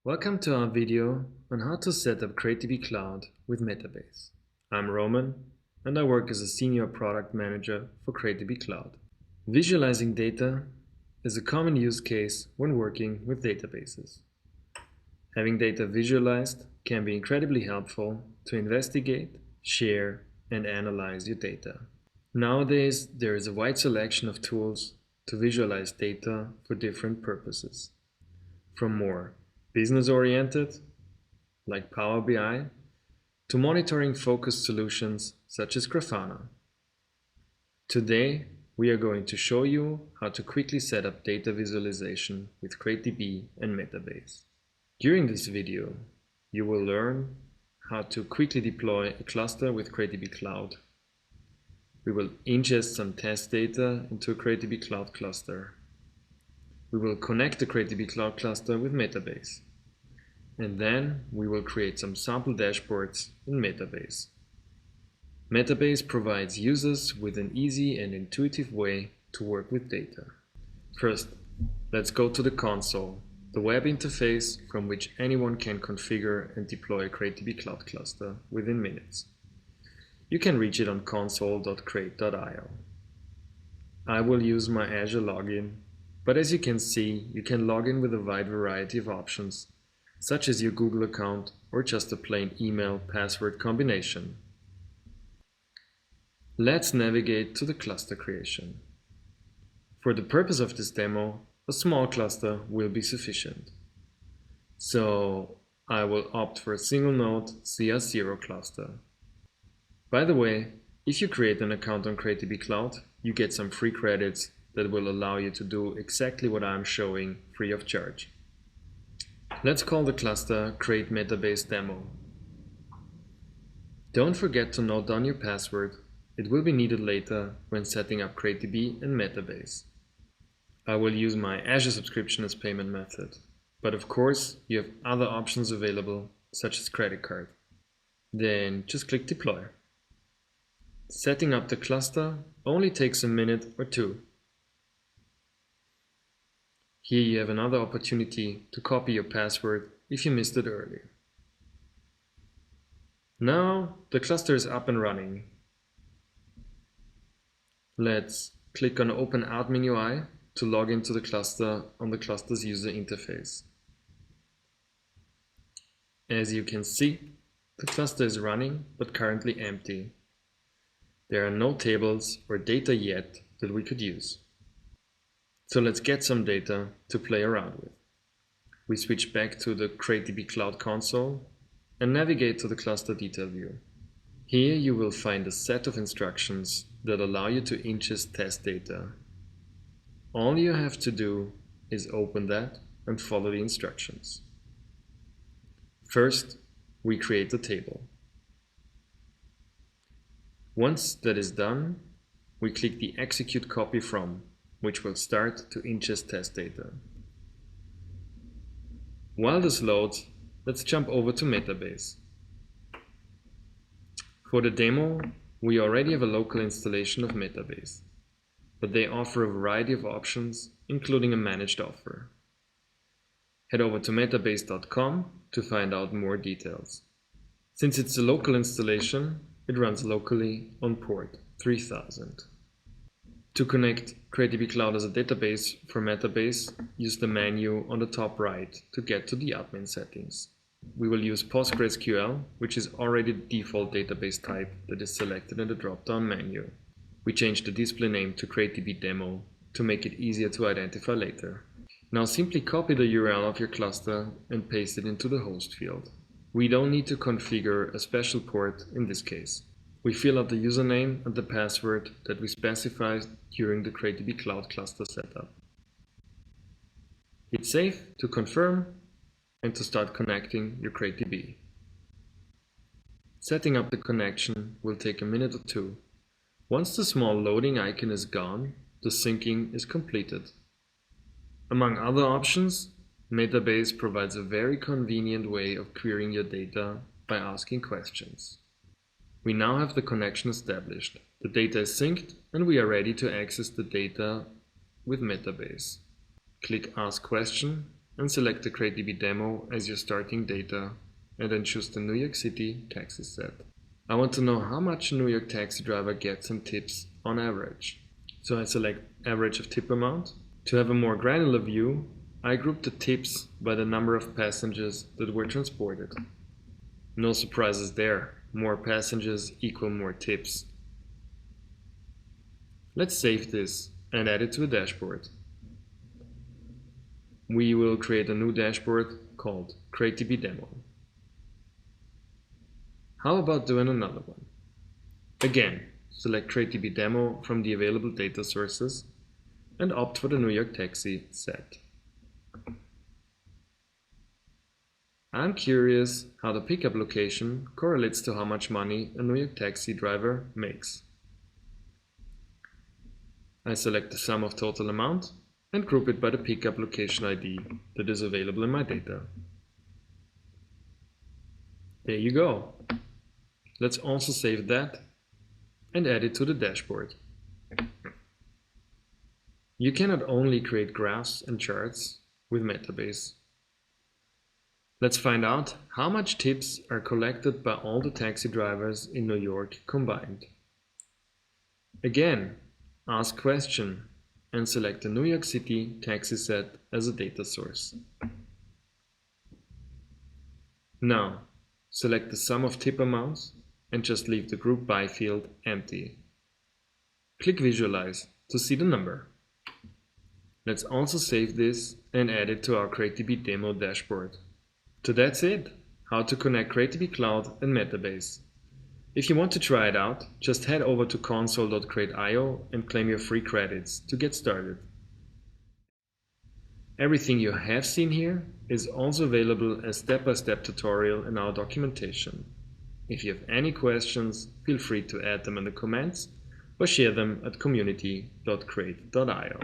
Welcome to our video on how to set up CrateDB Cloud with Metabase. I'm Roman and I work as a Senior Product Manager for CrateDB Cloud. Visualizing data is a common use case when working with databases. Having data visualized can be incredibly helpful to investigate, share, and analyze your data. Nowadays, there is a wide selection of tools to visualize data for different purposes. From more business-oriented, like Power BI, to monitoring-focused solutions such as Grafana. Today, we are going to show you how to quickly set up data visualization with CrateDB and Metabase. During this video, you will learn how to quickly deploy a cluster with CrateDB Cloud. We will ingest some test data into a CrateDB Cloud Cluster. We will connect the CrateDB Cloud Cluster with Metabase. And then we will create some sample dashboards in Metabase. Metabase provides users with an easy and intuitive way to work with data. First, let's go to the console, the web interface from which anyone can configure and deploy a CrateDB Cloud Cluster within minutes. You can reach it on console.crate.io. I will use my Azure login, but as you can see, you can log in with a wide variety of options, such as your Google account or just a plain email password combination. Let's navigate to the cluster creation. For the purpose of this demo, a small cluster will be sufficient. So I will opt for a single node CR0 cluster. By the way, if you create an account on CrateDB Cloud, you get some free credits that will allow you to do exactly what I'm showing free of charge. Let's call the cluster Create Metabase Demo. Don't forget to note down your password. It will be needed later when setting up CrateDB and Metabase. I will use my Azure subscription as payment method, but of course you have other options available, such as credit card. Then just click Deploy. Setting up the cluster only takes a minute or two. Here you have another opportunity to copy your password if you missed it earlier. Now the cluster is up and running. Let's click on Open Admin UI to log into the cluster on the cluster's user interface. As you can see, the cluster is running but currently empty. There are no tables or data yet that we could use. So let's get some data to play around with. We switch back to the CrateDB Cloud console and navigate to the cluster detail view. Here you will find a set of instructions that allow you to ingest test data. All you have to do is open that and follow the instructions. First, we create a table. Once that is done, we click the Execute Copy From, which will start to ingest test data. While this loads, let's jump over to Metabase. For the demo, we already have a local installation of Metabase, but they offer a variety of options, including a managed offer. Head over to metabase.com to find out more details. Since it's a local installation, it runs locally on port 3000. To connect CrateDB Cloud as a database for Metabase, use the menu on the top right to get to the admin settings. We will use PostgreSQL, which is already the default database type that is selected in the drop-down menu. We changed the display name to CrateDB Demo to make it easier to identify later. Now simply copy the URL of your cluster and paste it into the host field. We don't need to configure a special port in this case. We fill out the username and the password that we specified during the CrateDB Cloud Cluster setup. Hit Save to confirm and to start connecting your CrateDB. Setting up the connection will take a minute or two. Once the small loading icon is gone, the syncing is completed. Among other options, Metabase provides a very convenient way of querying your data by asking questions. We now have the connection established. The data is synced and we are ready to access the data with Metabase. Click Ask Question and select the CrateDB demo as your starting data, and then choose the New York City taxi set. I want to know how much a New York taxi driver gets in tips on average. So I select average of tip amount. To have a more granular view, I group the tips by the number of passengers that were transported. No surprises there, more passengers equal more tips. Let's save this and add it to a dashboard. We will create a new dashboard called CrateDB Demo. How about doing another one? Again, select CrateDB Demo from the available data sources and opt for the New York Taxi set. I'm curious how the pickup location correlates to how much money a New York taxi driver makes. I select the sum of total amount and group it by the pickup location ID that is available in my data. There you go. Let's also save that and add it to the dashboard. You can not only create graphs and charts with Metabase. Let's find out how much tips are collected by all the taxi drivers in New York combined. Again, ask question and select the New York City taxi set as a data source. Now, select the sum of tip amounts and just leave the group by field empty. Click Visualize to see the number. Let's also save this and add it to our CrateDB demo dashboard. So that's it, how to connect CrateDB Cloud and Metabase. If you want to try it out, just head over to console.crate.io and claim your free credits to get started. Everything you have seen here is also available as step-by-step tutorial in our documentation. If you have any questions, feel free to add them in the comments or share them at community.crate.io.